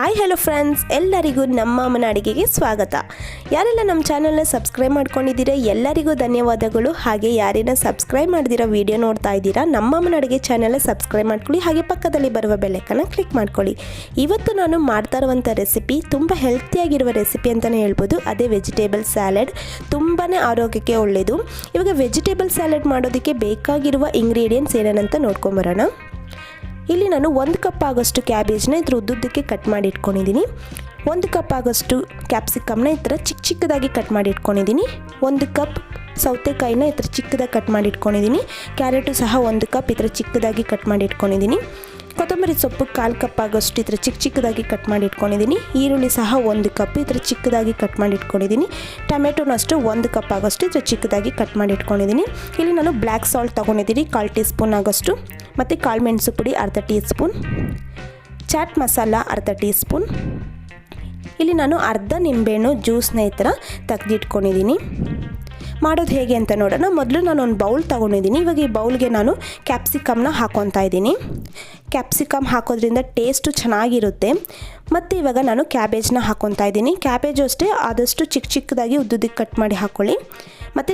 Hi hello friends, ಎಲ್ಲರಿಗೂ ನಮ್ಮ ಅಮ್ಮನ ಅಡುಗೆಗೆ ಸ್ವಾಗತ. ಯಾರೆಲ್ಲ ನಮ್ಮ ಚಾನಲ್ನ ಸಬ್ಸ್ಕ್ರೈಬ್ ಮಾಡ್ಕೊಂಡಿದ್ದೀರಾ ಎಲ್ಲರಿಗೂ ಧನ್ಯವಾದಗಳು. ಹಾಗೆ ಯಾರೇನ ಸಬ್ಸ್ಕ್ರೈಬ್ ಮಾಡಿದಿರೋ ವಿಡಿಯೋ ನೋಡ್ತಾ ಇದ್ದೀರಾ, ನಮ್ಮ ಅಮ್ಮನ ಅಡುಗೆ ಚಾನಲ್ನ ಸಬ್ಸ್ಕ್ರೈಬ್ ಮಾಡ್ಕೊಳ್ಳಿ. ಹಾಗೆ ಪಕ್ಕದಲ್ಲಿ ಬರುವ ಬೆಲ್ಲೈಕನ್ನ ಕ್ಲಿಕ್ ಮಾಡ್ಕೊಳ್ಳಿ. ಇವತ್ತು ನಾನು ಮಾಡ್ತಾ ಇರುವಂಥ ರೆಸಿಪಿ ತುಂಬ ಹೆಲ್ತಿಯಾಗಿರುವ ರೆಸಿಪಿ ಅಂತಲೇ ಹೇಳ್ಬೋದು. ಅದೇ ವೆಜಿಟೇಬಲ್ ಸ್ಯಾಲೆಡ್. ತುಂಬಾ ಆರೋಗ್ಯಕ್ಕೆ ಒಳ್ಳೆಯದು. ಇವಾಗ ವೆಜಿಟೇಬಲ್ ಸ್ಯಾಲೆಡ್ ಮಾಡೋದಕ್ಕೆ ಬೇಕಾಗಿರುವ ಇಂಗ್ರೀಡಿಯೆಂಟ್ಸ್ ಏನೇನಂತ ನೋಡ್ಕೊಂಬರೋಣ. ಇಲ್ಲಿ ನಾನು 1 ಕಪ್ ಆಗೋಷ್ಟು ಕ್ಯಾಬೇಜ್ನ ಇದ್ರ ಉದ್ದುದ್ದಕ್ಕೆ ಕಟ್ ಮಾಡಿ ಇಟ್ಕೊಂಡಿದ್ದೀನಿ. 1 ಕಪ್ ಆಗೋಷ್ಟು ಕ್ಯಾಪ್ಸಿಕಮ್ನ ಈ ಥರ ಚಿಕ್ಕದಾಗಿ ಕಟ್ ಮಾಡಿ ಇಟ್ಕೊಂಡಿದ್ದೀನಿ. 1 ಕಪ್ ಸೌತೆಕಾಯಿನ ಈ ಥರ ಚಿಕ್ಕದಾಗಿ ಕಟ್ ಮಾಡಿ ಇಟ್ಕೊಂಡಿದ್ದೀನಿ. ಕ್ಯಾರೆಟು ಸಹ 1 ಕಪ್ ಈ ಥರ ಚಿಕ್ಕದಾಗಿ ಕಟ್ ಮಾಡಿ ಇಟ್ಕೊಂಡಿದ್ದೀನಿ. ಕೊತ್ತಂಬರಿ ಸೊಪ್ಪು 1/4 ಕಪ್ ಆಗೋಷ್ಟು ಈ ಥರ ಚಿಕ್ಕದಾಗಿ ಕಟ್ ಮಾಡಿ ಇಟ್ಕೊಂಡಿದ್ದೀನಿ. ಈರುಳ್ಳಿ ಸಹ 1 ಕಪ್ ಈ ಥರ ಚಿಕ್ಕದಾಗಿ ಕಟ್ ಮಾಡಿ ಇಟ್ಕೊಂಡಿದ್ದೀನಿ. ಟೊಮೆಟೊನೂ ಅಷ್ಟು 1 ಕಪ್ ಆಗೋಷ್ಟು ಈ ಥರ ಚಿಕ್ಕದಾಗಿ ಕಟ್ ಮಾಡಿ ಇಟ್ಕೊಂಡಿದ್ದೀನಿ. ಇಲ್ಲಿ ನಾನು ಬ್ಲ್ಯಾಕ್ ಸಾಲ್ಟ್ ತೊಗೊಂಡಿದ್ದೀನಿ 1/4 ಟೀ ಸ್ಪೂನ್ ಆಗೋಷ್ಟು, ಮತ್ತು ಕಾಳು ಮೆಣಸು ಪುಡಿ 1/2 teaspoon, chaat masala 1/2 teaspoon. ಇಲ್ಲಿ ನಾನು ಅರ್ಧ ನಿಂಬೆಹಣ್ಣು ಜ್ಯೂಸ್ನ ಈ ಥರ ತೆಗೆದಿಟ್ಕೊಂಡಿದ್ದೀನಿ. ಮಾಡೋದು ಹೇಗೆ ಅಂತ ನೋಡೋಣ. ಮೊದಲು ನಾನು ಒಂದು ಬೌಲ್ ತೊಗೊಂಡಿದ್ದೀನಿ. ಇವಾಗ ಈ ಬೌಲ್ಗೆ ನಾನು ಕ್ಯಾಪ್ಸಿಕಮ್ನ ಹಾಕ್ಕೊತಾ ಇದ್ದೀನಿ. ಕ್ಯಾಪ್ಸಿಕಮ್ ಹಾಕೋದ್ರಿಂದ ಟೇಸ್ಟು ಚೆನ್ನಾಗಿರುತ್ತೆ. ಮತ್ತು ಇವಾಗ ನಾನು ಕ್ಯಾಬೇಜ್ನ ಹಾಕ್ಕೊತಾ ಇದ್ದೀನಿ. ಕ್ಯಾಬೇಜು ಅಷ್ಟೇ ಆದಷ್ಟು ಚಿಕ್ಕದಾಗಿ ಉದ್ದುದ್ದಕ್ಕೆ ಕಟ್ ಮಾಡಿ ಹಾಕ್ಕೊಳ್ಳಿ. ಮತ್ತು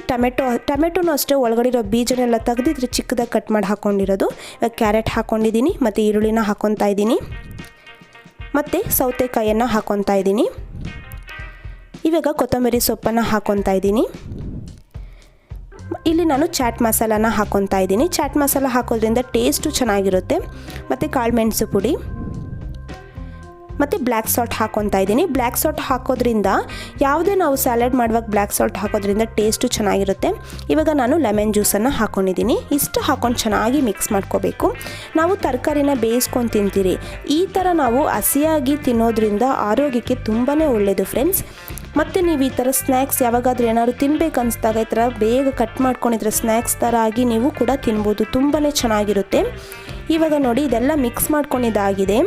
ಟೊಮೆಟೊನೂ ಅಷ್ಟೇ ಒಳಗಡೆ ಇರೋ ಬೀಜನೆಲ್ಲ ತೆಗೆದಿದ್ರೆ ಚಿಕ್ಕದಾಗಿ ಕಟ್ ಮಾಡಿ ಹಾಕ್ಕೊಂಡಿರೋದು. ಇವಾಗ ಕ್ಯಾರೆಟ್ ಹಾಕ್ಕೊಂಡಿದ್ದೀನಿ, ಮತ್ತು ಈರುಳ್ಳಿನ ಹಾಕ್ಕೊತಾ ಇದ್ದೀನಿ, ಮತ್ತು ಸೌತೆಕಾಯಿಯನ್ನು ಹಾಕ್ಕೊತಾ ಇದ್ದೀನಿ. ಇವಾಗ ಕೊತ್ತಂಬರಿ ಸೊಪ್ಪನ್ನು ಹಾಕ್ಕೊತಾ ಇದ್ದೀನಿ. ಇಲ್ಲಿ ನಾನು ಚಾಟ್ ಮಸಾಲಾನ ಹಾಕ್ಕೊತಾ ಇದ್ದೀನಿ. ಚಾಟ್ ಮಸಾಲ ಹಾಕೋದ್ರಿಂದ ಟೇಸ್ಟು ಚೆನ್ನಾಗಿರುತ್ತೆ. ಮತ್ತು ಕಾಳು ಮೆಣಸು ಪುಡಿ ಮತ್ತು ಬ್ಲ್ಯಾಕ್ ಸಾಲ್ಟ್ ಹಾಕ್ಕೊತಾ ಇದ್ದೀನಿ. ಬ್ಲ್ಯಾಕ್ ಸಾಲ್ಟ್ ಹಾಕೋದ್ರಿಂದ ಯಾವುದೇ ನಾವು ಸ್ಯಾಲೆಡ್ ಮಾಡುವಾಗ ಬ್ಲ್ಯಾಕ್ ಸಾಲ್ಟ್ ಹಾಕೋದ್ರಿಂದ ಟೇಸ್ಟು ಚೆನ್ನಾಗಿರುತ್ತೆ. ಇವಾಗ ನಾನು ಲೆಮನ್ ಜ್ಯೂಸನ್ನು ಹಾಕ್ಕೊಂಡಿದ್ದೀನಿ. ಇಷ್ಟು ಹಾಕ್ಕೊಂಡು ಚೆನ್ನಾಗಿ ಮಿಕ್ಸ್ ಮಾಡ್ಕೋಬೇಕು. ನಾವು ತರಕಾರಿನ ಬೇಯಿಸ್ಕೊಂಡು ತಿಂತೀರಿ. ಈ ಥರ ನಾವು ಹಸಿಯಾಗಿ ತಿನ್ನೋದ್ರಿಂದ ಆರೋಗ್ಯಕ್ಕೆ ತುಂಬಾ ಒಳ್ಳೆಯದು ಫ್ರೆಂಡ್ಸ್. ಮತ್ತು ನೀವು ಈ ಥರ ಸ್ನ್ಯಾಕ್ಸ್ ಯಾವಾಗಾದ್ರೂ ಏನಾದ್ರು ತಿನ್ಬೇಕು ಅನಿಸ್ದಾಗ ಈ ಥರ ಬೇಗ ಕಟ್ ಮಾಡ್ಕೊಂಡಿದ್ರೆ ಸ್ನ್ಯಾಕ್ಸ್ ಥರ ಆಗಿ ನೀವು ಕೂಡ ತಿನ್ಬೋದು. ತುಂಬಾ ಚೆನ್ನಾಗಿರುತ್ತೆ. ಇವಾಗ ನೋಡಿ ಇದೆಲ್ಲ ಮಿಕ್ಸ್ ಮಾಡ್ಕೊಂಡಿದ್ದಾಗಿದೆ.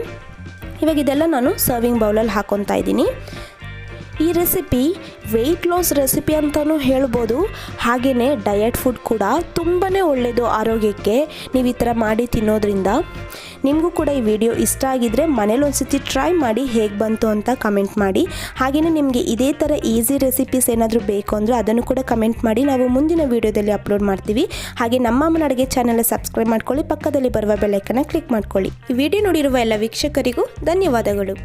ಇವಾಗ ಇದೆಲ್ಲ ನಾನು ಸರ್ವಿಂಗ್ ಬೌಲಲ್ಲಿ ಹಾಕ್ಕೊತಾ ಇದ್ದೀನಿ. ಈ ರೆಸಿಪಿ ವೆಯ್ಟ್ ಲಾಸ್ ರೆಸಿಪಿ ಅಂತಲೂ ಹೇಳ್ಬೋದು. ಹಾಗೆಯೇ ಡಯಟ್ ಫುಡ್ ಕೂಡ ತುಂಬಾ ಒಳ್ಳೆಯದು ಆರೋಗ್ಯಕ್ಕೆ. ನೀವು ಈ ಥರ ಮಾಡಿ ತಿನ್ನೋದ್ರಿಂದ. ನಿಮಗೂ ಕೂಡ ಈ ವಿಡಿಯೋ ಇಷ್ಟ ಆಗಿದ್ದರೆ ಮನೇಲಿ ಒಂದ್ಸತಿ ಟ್ರೈ ಮಾಡಿ ಹೇಗೆ ಬಂತು ಅಂತ ಕಮೆಂಟ್ ಮಾಡಿ. ಹಾಗೆಯೇ ನಿಮಗೆ ಇದೇ ಥರ ಈಸಿ ರೆಸಿಪೀಸ್ ಏನಾದರೂ ಬೇಕು ಅಂದರೆ ಅದನ್ನು ಕೂಡ ಕಮೆಂಟ್ ಮಾಡಿ. ನಾವು ಮುಂದಿನ ವೀಡಿಯೋದಲ್ಲಿ ಅಪ್ಲೋಡ್ ಮಾಡ್ತೀವಿ. ಹಾಗೆ ನಮ್ಮ ಅಮ್ಮನ ಅಡುಗೆ ಚಾನಲ್ ಸಬ್ಸ್ಕ್ರೈಬ್ ಮಾಡ್ಕೊಳ್ಳಿ. ಪಕ್ಕದಲ್ಲಿ ಬರುವ ಬೆಲ್ಲೈಕನ್ನ ಕ್ಲಿಕ್ ಮಾಡ್ಕೊಳ್ಳಿ. ಈ ವಿಡಿಯೋ ನೋಡಿರುವ ಎಲ್ಲ ವೀಕ್ಷಕರಿಗೂ ಧನ್ಯವಾದಗಳು.